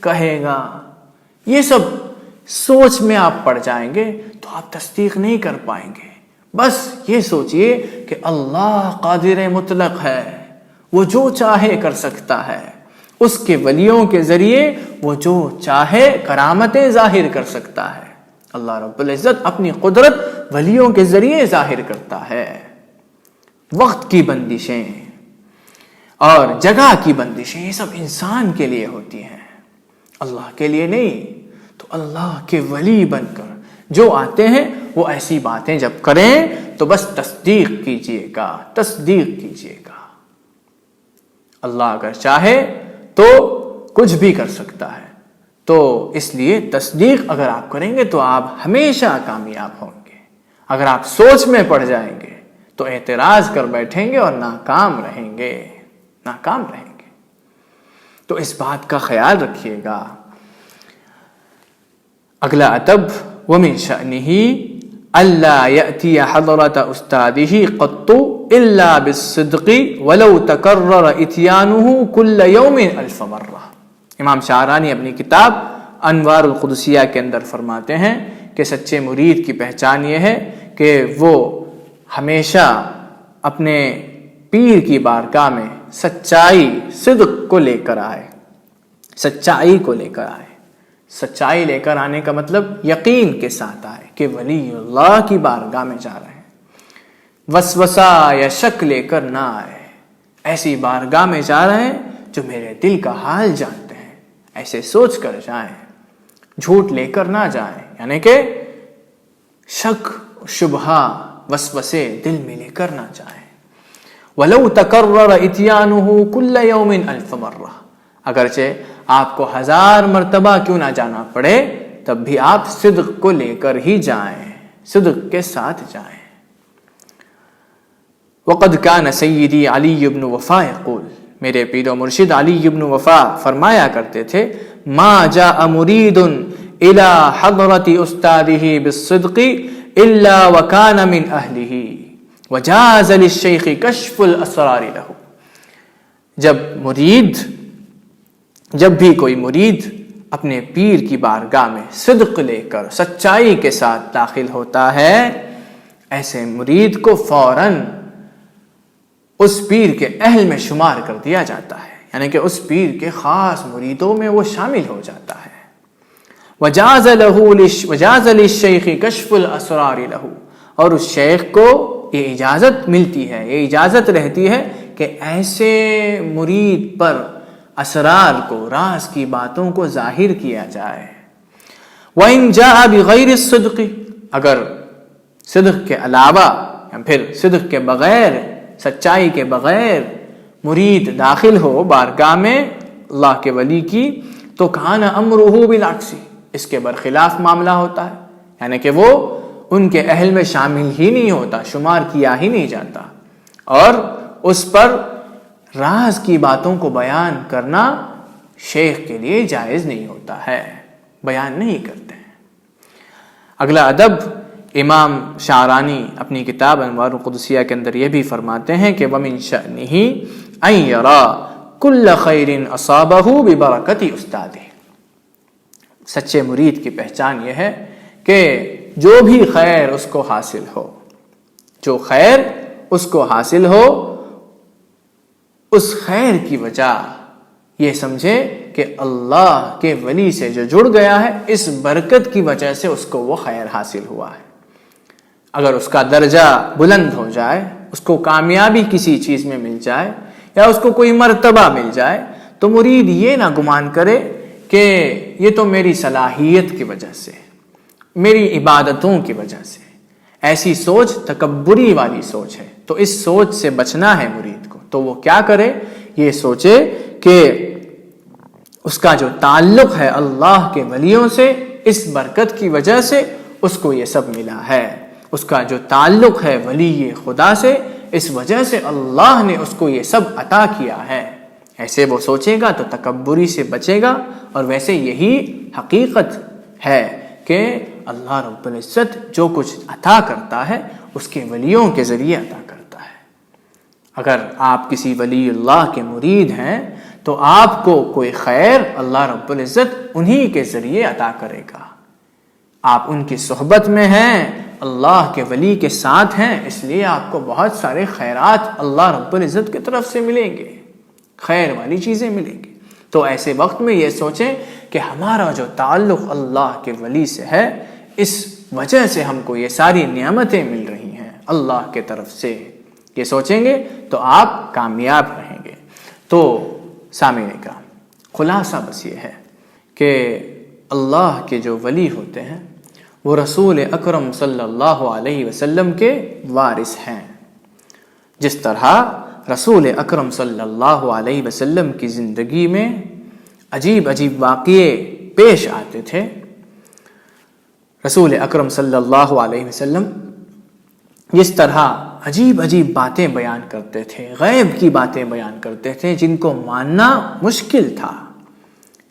کہے گا، یہ سب سوچ میں آپ پڑ جائیں گے تو آپ تصدیق نہیں کر پائیں گے. بس یہ سوچئے کہ اللہ قادر مطلق ہے، وہ جو چاہے کر سکتا ہے. اس کے ولیوں کے ذریعے وہ جو چاہے کرامتیں ظاہر کر سکتا ہے. اللہ رب العزت اپنی قدرت ولیوں کے ذریعے ظاہر کرتا ہے. وقت کی بندشیں اور جگہ کی بندشیں یہ سب انسان کے لیے ہوتی ہیں، اللہ کے لیے نہیں. تو اللہ کے ولی بن کر جو آتے ہیں وہ ایسی باتیں جب کریں تو بس تصدیق کیجئے گا، تصدیق کیجئے گا. اللہ اگر چاہے تو کچھ بھی کر سکتا ہے. تو اس لیے تصدیق اگر آپ کریں گے تو آپ ہمیشہ کامیاب ہوں گے. اگر آپ سوچ میں پڑ جائیں گے تو اعتراض کر بیٹھیں گے اور ناکام رہیں گے، ناکام رہیں گے. تو اس بات کا خیال رکھیے گا. اگلا ادب وَمِن شَأْنِهِ أَلَّا يَأْتِيَ حَضْرَةَ أُسْتَادِهِ قَطُّ إِلَّا بِالصِّدْقِ وَلَوْ تَكَرَّرَ إِتْيَانُهُ كُلَّ يَوْمٍ أَلْفَ مَرَّةٍ. امام شاعرانی اپنی کتاب انوار القدسیہ کے اندر فرماتے ہیں کہ سچے مرید کی پہچان یہ ہے کہ وہ ہمیشہ اپنے پیر کی بارگاہ میں سچائی، صدق کو لے کر آئے، سچائی کو لے کر آئے. سچائی لے کر آنے کا مطلب یقین کے ساتھ آئے کہ ولی اللہ کی بارگاہ میں جا رہے ہیں. وسوسہ یا شک لے کر نہ آئے، ایسی بارگاہ میں جا رہے ہیں جو میرے دل کا حال جانتے ہیں، ایسے سوچ کر جائیں. جھوٹ لے کر نہ جائیں، یعنی کہ شک، شبہہ، وسوسے دل میں لے کر نہ جائیں. وَلَوْ تَكَرَّرَ إِتْيَانُهُ كُلَّ يَوْمٍ أَلْفَ مَرَّةٍ. اگرچہ آپ کو 1000 مرتبہ کیوں نہ جانا پڑے تب بھی آپ صدق کو لے کر ہی جائیں، صدق کے ساتھ جائیں. وَقَدْ كَانَ سَيِّدِي عَلِيُّ بْنُ وَفَا يَقُولُ. میرے پیر و مرشد علی بن وفا فرمایا کرتے تھے ما جاء مرید الى حضرت استاده بالصدق الا وكان من اهله وجاز للشیخ کشف الاسرار له. جب بھی کوئی مرید اپنے پیر کی بارگاہ میں صدق لے کر سچائی کے ساتھ داخل ہوتا ہے، ایسے مرید کو فوراً اس پیر کے اہل میں شمار کر دیا جاتا ہے، یعنی کہ اس پیر کے خاص مریدوں میں وہ شامل ہو جاتا ہے. وجاز للشیخ کشف الاسرار له. اور اس شیخ کو یہ اجازت ملتی ہے، یہ اجازت رہتی ہے کہ ایسے مرید پر اسرار کو، راز کی باتوں کو ظاہر کیا جائے. وَإِن جَاءَ بِغَيْرِ الصِّدْقِ. اگر صدق کے علاوہ یا پھر صدق کے بغیر، سچائی کے بغیر مرید داخل ہو بارگاہ میں اللہ کے ولی کی، تو کان امرہ بالعکس، اس کے برخلاف معاملہ ہوتا ہے، یعنی کہ وہ ان کے اہل میں شامل ہی نہیں ہوتا، شمار کیا ہی نہیں جاتا، اور اس پر راز کی باتوں کو بیان کرنا شیخ کے لیے جائز نہیں ہوتا ہے، بیان نہیں کرتے ہیں۔ اگلا ادب امام شعرانی اپنی کتاب انوار القدسیہ کے اندر یہ بھی فرماتے ہیں کہ وَمِن شَأْنِهِ أَن يَرَى كُلَّ خَيْرٍ أَصَابَهُ بِبَرَكَةِ أُسْتَاذِهِ، سچے مرید کی پہچان یہ ہے کہ جو بھی خیر اس کو حاصل ہو، جو خیر اس کو حاصل ہو، اس خیر کی وجہ یہ سمجھے کہ اللہ کے ولی سے جو جڑ گیا ہے، اس برکت کی وجہ سے اس کو وہ خیر حاصل ہوا ہے۔ اگر اس کا درجہ بلند ہو جائے، اس کو کامیابی کسی چیز میں مل جائے، یا اس کو کوئی مرتبہ مل جائے، تو مرید یہ نہ گمان کرے کہ یہ تو میری صلاحیت کی وجہ سے، میری عبادتوں کی وجہ سے۔ ایسی سوچ تکبری والی سوچ ہے، تو اس سوچ سے بچنا ہے مرید کو۔ تو وہ کیا کرے؟ یہ سوچے کہ اس کا جو تعلق ہے اللہ کے ولیوں سے، اس برکت کی وجہ سے اس کو یہ سب ملا ہے۔ اس کا جو تعلق ہے ولی خدا سے، اس وجہ سے اللہ نے اس کو یہ سب عطا کیا ہے۔ ایسے وہ سوچے گا تو تکبری سے بچے گا، اور ویسے یہی حقیقت ہے کہ اللہ رب العزت جو کچھ عطا کرتا ہے اس کے ولیوں کے ذریعے عطا کرتا ہے۔ اگر آپ کسی ولی اللہ کے مرید ہیں تو آپ کو کوئی خیر اللہ رب العزت انہی کے ذریعے عطا کرے گا۔ آپ ان کی صحبت میں ہیں، اللہ کے ولی کے ساتھ ہیں، اس لیے آپ کو بہت سارے خیرات اللہ رب العزت کی طرف سے ملیں گے، خیر والی چیزیں ملیں گی۔ تو ایسے وقت میں یہ سوچیں کہ ہمارا جو تعلق اللہ کے ولی سے ہے، اس وجہ سے ہم کو یہ ساری نعمتیں مل رہی ہیں اللہ کے طرف سے۔ یہ سوچیں گے تو آپ کامیاب رہیں گے۔ تو سامعین کرام، خلاصہ بس یہ ہے کہ اللہ کے جو ولی ہوتے ہیں وہ رسول اکرم صلی اللہ علیہ وسلم کے وارث ہیں۔ جس طرح رسول اکرم صلی اللہ علیہ وسلم کی زندگی میں عجیب عجیب واقعے پیش آتے تھے، رسول اکرم صلی اللہ علیہ وسلم جس طرح عجیب عجیب باتیں بیان کرتے تھے، غیب کی باتیں بیان کرتے تھے، جن کو ماننا مشکل تھا،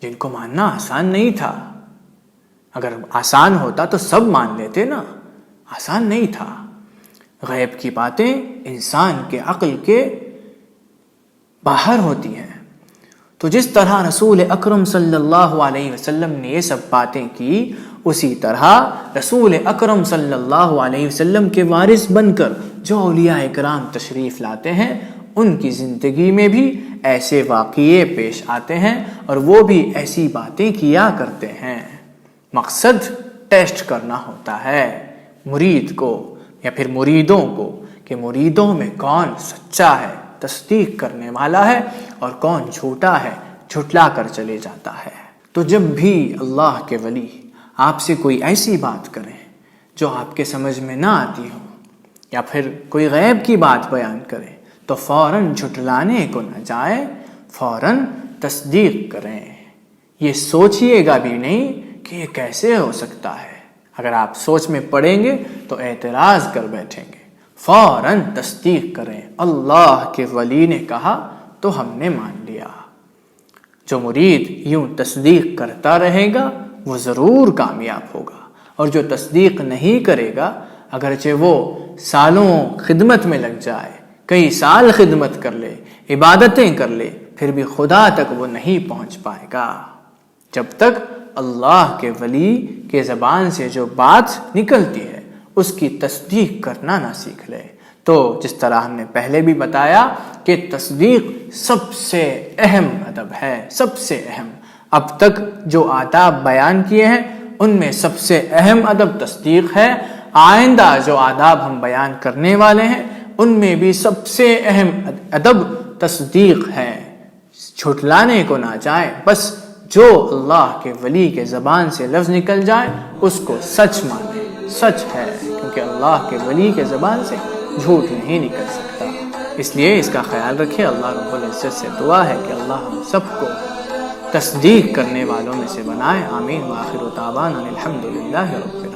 جن کو ماننا آسان نہیں تھا۔ اگر آسان ہوتا تو سب مان لیتے نا، آسان نہیں تھا۔ غیب کی باتیں انسان کے عقل کے باہر ہوتی ہیں۔ تو جس طرح رسول اکرم صلی اللہ علیہ وسلم نے یہ سب باتیں کی، اسی طرح رسول اکرم صلی اللہ علیہ وسلم کے وارث بن کر جو اولیاء کرام تشریف لاتے ہیں، ان کی زندگی میں بھی ایسے واقعے پیش آتے ہیں، اور وہ بھی ایسی باتیں کیا کرتے ہیں۔ مقصد ٹیسٹ کرنا ہوتا ہے مرید کو یا پھر مریدوں کو، کہ مریدوں میں کون سچا ہے، تصدیق کرنے والا ہے، اور کون جھوٹا ہے، جھٹلا کر چلے جاتا ہے۔ تو جب بھی اللہ کے ولی آپ سے کوئی ایسی بات کریں جو آپ کے سمجھ میں نہ آتی ہو، یا پھر کوئی غیب کی بات بیان کرے، تو فوراً جھٹلانے کو نہ جائیں، فوراً تصدیق کریں۔ یہ سوچئے گا بھی نہیں کہ یہ کیسے ہو سکتا ہے۔ اگر آپ سوچ میں پڑیں گے تو اعتراض کر بیٹھیں گے۔ فوراً تصدیق کریں، اللہ کے ولی نے کہا تو ہم نے مان لیا۔ جو مرید یوں تصدیق کرتا رہے گا وہ ضرور کامیاب ہوگا، اور جو تصدیق نہیں کرے گا، اگرچہ وہ سالوں خدمت میں لگ جائے، کئی سال خدمت کر لے، عبادتیں کر لے، پھر بھی خدا تک وہ نہیں پہنچ پائے گا جب تک اللہ کے ولی کے زبان سے جو بات نکلتی ہے اس کی تصدیق کرنا نہ سیکھ لے۔ تو جس طرح ہم نے پہلے بھی بتایا کہ تصدیق سب سے اہم ادب ہے، سب سے اہم۔ اب تک جو آداب بیان کیے ہیں ان میں سب سے اہم ادب تصدیق ہے۔ آئندہ جو آداب ہم بیان کرنے والے ہیں ان میں بھی سب سے اہم ادب تصدیق ہے۔ جھٹلانے کو نہ جائے، بس جو اللہ کے ولی کے زبان سے لفظ نکل جائے اس کو سچ مانے، سچ ہے، کیونکہ اللہ کے ولی کے زبان سے جھوٹ نہیں نکل سکتا۔ اس لیے اس کا خیال رکھیں۔ اللہ رب العزت سے دعا ہے کہ اللہ ہم سب کو تصدیق کرنے والوں میں سے بنائے. آمین. وآخر دعوانا الحمدللہ رب العالمین.